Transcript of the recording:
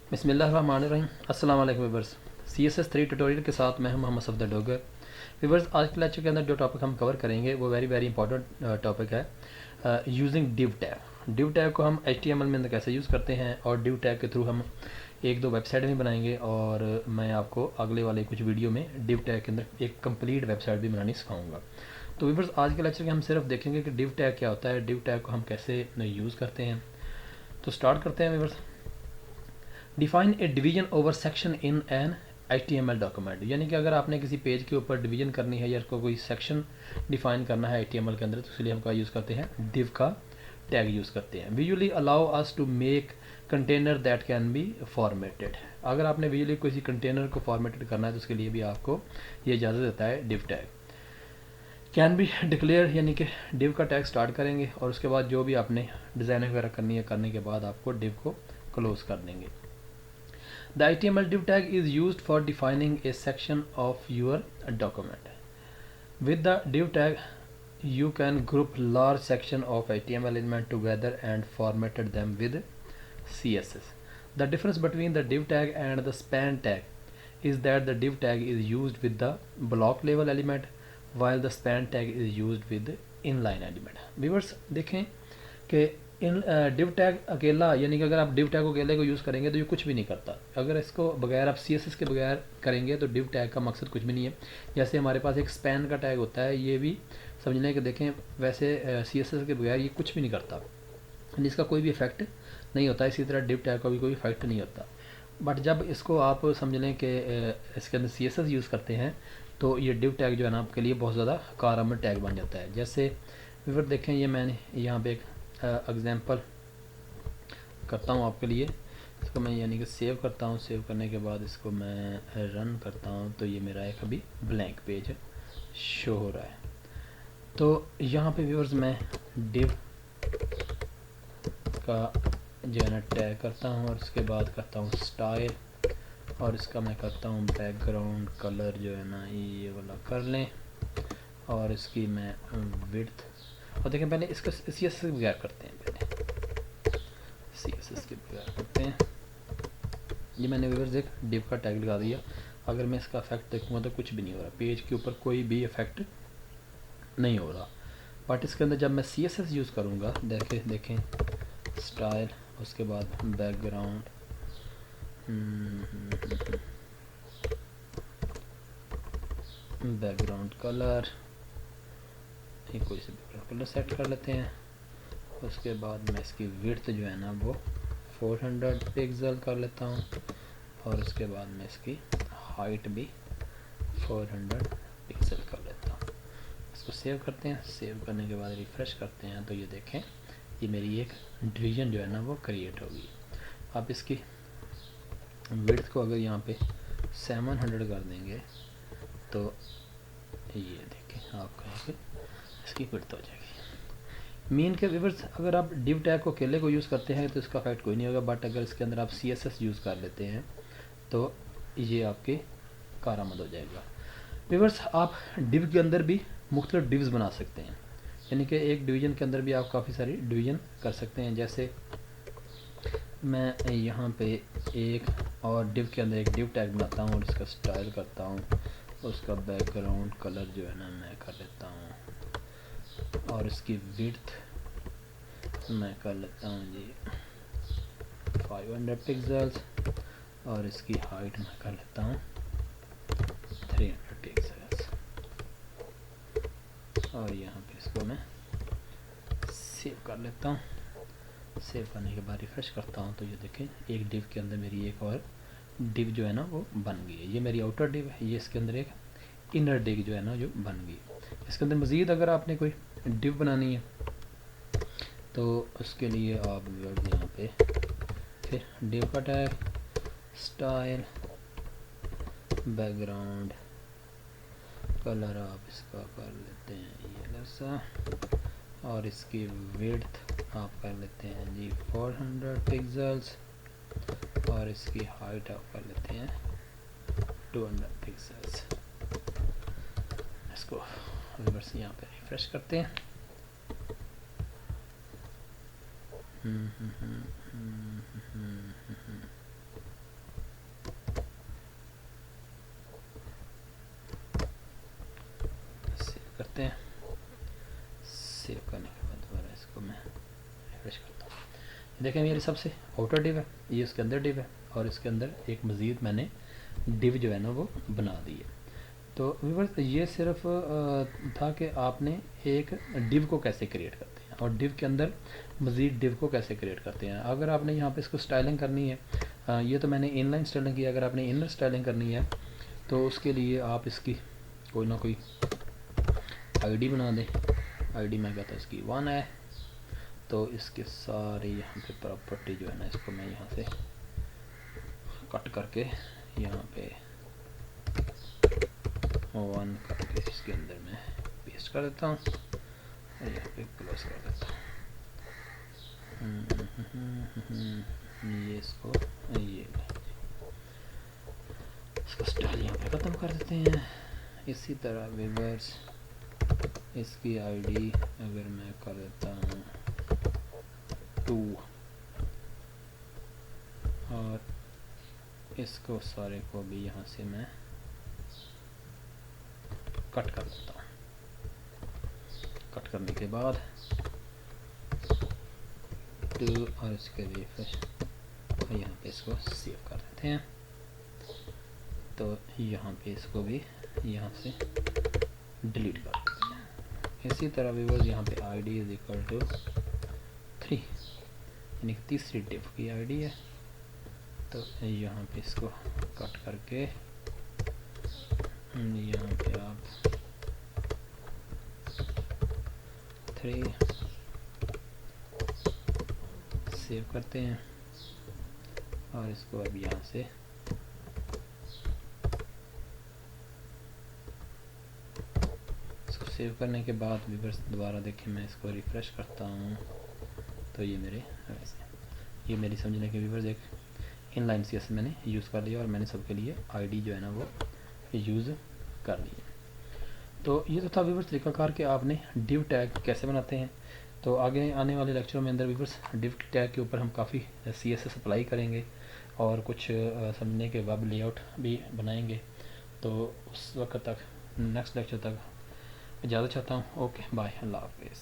बिस्मिल्लाहिर्रहमानिर्रहीम। अस्सलाम वालेकुम व्यूअर्स। CSS3 ट्यूटोरियल के साथ मैं हूं मोहम्मद सफदर डोगर। व्यूअर्स, आज के लेक्चर के अंदर जो टॉपिक हम कवर करेंगे वो वेरी इंपॉर्टेंट टॉपिक है, using div tag. Div tag को हम HTML में अंदर कैसे यूज़ करते हैं और डिव टैग के थ्रू हम एक दो वेबसाइट भी बनाएंगे, और मैं आपको अगले वाले कुछ वीडियो में डिव टैग के अंदर एक कंप्लीट वेबसाइट भी बनानी सिखाऊंगा। तो व्यूअर्स, आज के लेक्चर में हम सिर्फ देखेंगे कि डिव टैग क्या होता है, डिव टैग को हम कैसे यूज़ करते हैं। तो स्टार्ट करते हैं viewers. Define A division over section in an HTML document, यानी कि अगर आपने किसी पेज के ऊपर डिवीजन करनी है या उसको कोई सेक्शन डिफाइन करना है HTML के अंदर, तो इसलिए हम क्या यूज़ करते हैं, डिव का टैग यूज़ करते हैं। Visually allow us to make container that can be formatted. अगर आपने विजुअली किसी कंटेनर को फॉर्मेटेड करना है तो उसके लिए भी आपको ये इजाज़त देता है div tag. Can be declare, यानी कि डिव का टैग स्टार्ट करेंगे और उसके बाद जो भी आपने डिज़ाइन वगैरह करनी है, करने के बाद आपको डिव को क्लोज कर देंगे। The HTML div tag is used for defining a section of your document. With the div tag, you can group large section of HTML element together and formatted them with CSS. The difference between the div tag and the span tag is that the div tag is used with the block level element while the span tag is used with the inline element. Viewers, देखें कि इन div tag अकेला, यानी कि अगर आप div tag को अकेले को यूज़ करेंगे तो ये कुछ भी नहीं करता। अगर इसको बगैर आप CSS के बगैर करेंगे तो डिव टैग का मकसद कुछ भी नहीं है। जैसे हमारे पास एक स्पैन का टैग होता है, ये भी समझ लें कि देखें वैसे CSS के बगैर ये कुछ भी नहीं करता, इसका कोई भी इफेक्ट नहीं होता। इसी तरह डिव टैग का भी कोई इफेक्ट नहीं होता। बट जब इसको आप समझ लें कि इसके अंदर CSS यूज़ करते हैं तो ये डिव टैग जो है ना आपके लिए बहुत ज़्यादा कारआमद टैग बन जाता है। जैसे व्यूअर देखें, ये मैंने यहाँ पे एक एग्जांपल करता हूँ आपके लिए। इसको मैं यानी कि सेव करता हूँ, सेव करने के बाद इसको मैं रन करता हूँ तो ये मेरा एक अभी ब्लैंक पेज शो हो रहा है। तो यहाँ पे व्यूअर्स मैं डिव का जो है ना टैग करता हूँ और उसके बाद करता हूँ स्टाइल, और इसका मैं करता हूँ बैकग्राउंड कलर जो है ना ये वाला कर लें, और इसकी मैं विड्थ, और देखें पहले इसका CSS के बगैर करते हैं, पहले CSS के बगैर करते हैं। ये मैंने व्यूअर्स एक डिव का टैग लगा दिया। अगर मैं इसका इफेक्ट देखूँगा तो कुछ भी नहीं हो रहा, पेज के ऊपर कोई भी इफेक्ट नहीं हो रहा। बट इसके अंदर जब मैं CSS यूज़ करूँगा, देखें स्टाइल, उसके बाद बैकग्राउंड, बैकग्राउंड कलर, कोई से बैकग्राउंड कलर सेट कर लेते हैं। उसके बाद मैं इसकी विड्थ जो है ना वो 400 पिक्सल कर लेता हूँ, और उसके बाद मैं इसकी हाइट भी 400 पिक्सल कर लेता हूँ। इसको सेव करते हैं। सेव करने के बाद रिफ़्रेश करते हैं तो ये देखें ये मेरी एक डिवीज़न जो है ना वो क्रिएट होगी। आप इसकी विड्थ को अगर यहाँ पे 700 कर देंगे तो ये देखें आप कहेंगे इसकी विड्थ हो जाएगी। मीन के व्यूअर्स, अगर आप डिव टैग को अकेले को यूज़ करते हैं तो इसका इफेक्ट कोई नहीं होगा, बट अगर इसके अंदर आप CSS यूज़ कर लेते हैं तो ये आपके कारआमद हो जाएगा। व्यूअर्स, आप डिव के अंदर भी मुख्तलिफ डिव्स बना सकते हैं, यानी कि एक डिवीज़न के अंदर भी आप काफ़ी सारी डिवीज़न कर सकते हैं। जैसे मैं यहाँ पे एक और डिव के अंदर एक डिव टैग बनाता हूँ और इसका स्टाइल करता हूँ, उसका बैकग्राउंड कलर जो है ना मैं कर लेता हूँ, और इसकी विड्थ मैं कर लेता हूँ जी 500 पिक्सल्स, और इसकी हाइट मैं कर लेता हूँ 300 पिक्सल्स, और यहाँ पे इसको मैं सेव कर लेता हूँ। सेव करने के बाद रिफ्रेश करता हूँ तो ये देखें एक डिव के अंदर मेरी एक और डिव जो है ना वो बन गई है। ये मेरी आउटर डिव है, ये इसके अंदर एक इनर डिव जो है ना जो बन गई। इसके अंदर मज़ीद अगर आपने कोई डिव बनानी है तो उसके लिए आप यहाँ पे फिर डिव का टैग, स्टाइल, बैकग्राउंड कलर आप इसका कर लेते हैं ये ऐसा, और इसकी विड्थ आप कर लेते हैं जी 400 पिक्सल्स, और इसकी हाइट आप कर लेते हैं 200 पिक्सल्स। इसको रिवर्स यहाँ पे रिफ्रेश करते हैं। देखें मेरी सबसे आउटर डिव है, ये इसके अंदर डिव है, और इसके अंदर एक मज़ीद मैंने डिव जो है ना वो बना दी है। तो व्यूअर्स ये सिर्फ था कि आपने एक डिव को कैसे क्रिएट करते हैं और डिव के अंदर मज़ीद डिव को कैसे क्रिएट करते हैं। अगर आपने यहाँ पे इसको स्टाइलिंग करनी है, ये तो मैंने इनलाइन स्टाइलिंग की, अगर आपने इनर स्टाइलिंग करनी है तो उसके लिए आप इसकी कोई ना कोई आईडी बना दें। आईडी मैं कहता हूँ इसकी 1 है, तो इसके सारे यहाँ पे प्रॉपर्टी जो है ना इसको मैं यहाँ से कट करके यहाँ पे 1 करके इसके अंदर मैं पेस्ट कर देता हूँ और यहाँ पे क्लोज कर देता हूँ। ये इसको इसका स्टाइल यहाँ पे ख़त्म कर देते हैं। इसी तरह व्यूअर्स इसकी आईडी अगर मैं कर देता हूँ 2 और इसको सारे को भी यहाँ से मैं कट कर देता हूँ। कट करने के बाद 2 और इसके रिफ्रेश और यहाँ पे इसको सेव कर देते हैं। तो यहाँ पे इसको भी यहाँ से डिलीट कर देते हैं। इसी तरह व्यूअर्स यहाँ पे आईडी इज इक्वल टू 3 यानी कि तीसरी डिव की आईडी है। तो यहाँ पे इसको कट करके यहाँ पे आप 3 सेव करते हैं और इसको अब यहाँ से सेव करने के बाद व्यूअर्स दोबारा देखें, मैं इसको रिफ़्रेश करता हूँ तो ये मेरे वैसे ये मेरी समझने के व्यूअर्स एक इनलाइन सीएसएस मैंने यूज़ कर लिया और मैंने सबके लिए आईडी जो है ना वो यूज़ कर ली। तो ये तो था व्यूअर्स तरीकाकार कि आपने डिव टैग कैसे बनाते हैं। तो आगे आने वाले लेक्चरों में अंदर व्यूअर्स डिव टैग के ऊपर हम काफ़ी सीएसएस अप्लाई करेंगे और कुछ समझने के वेब लेआउट भी बनाएंगे। तो उस वक्त तक नेक्स्ट लेक्चर तक इजाज़त चाहता हूँ। ओके बाय, अल्लाह हाफिज़।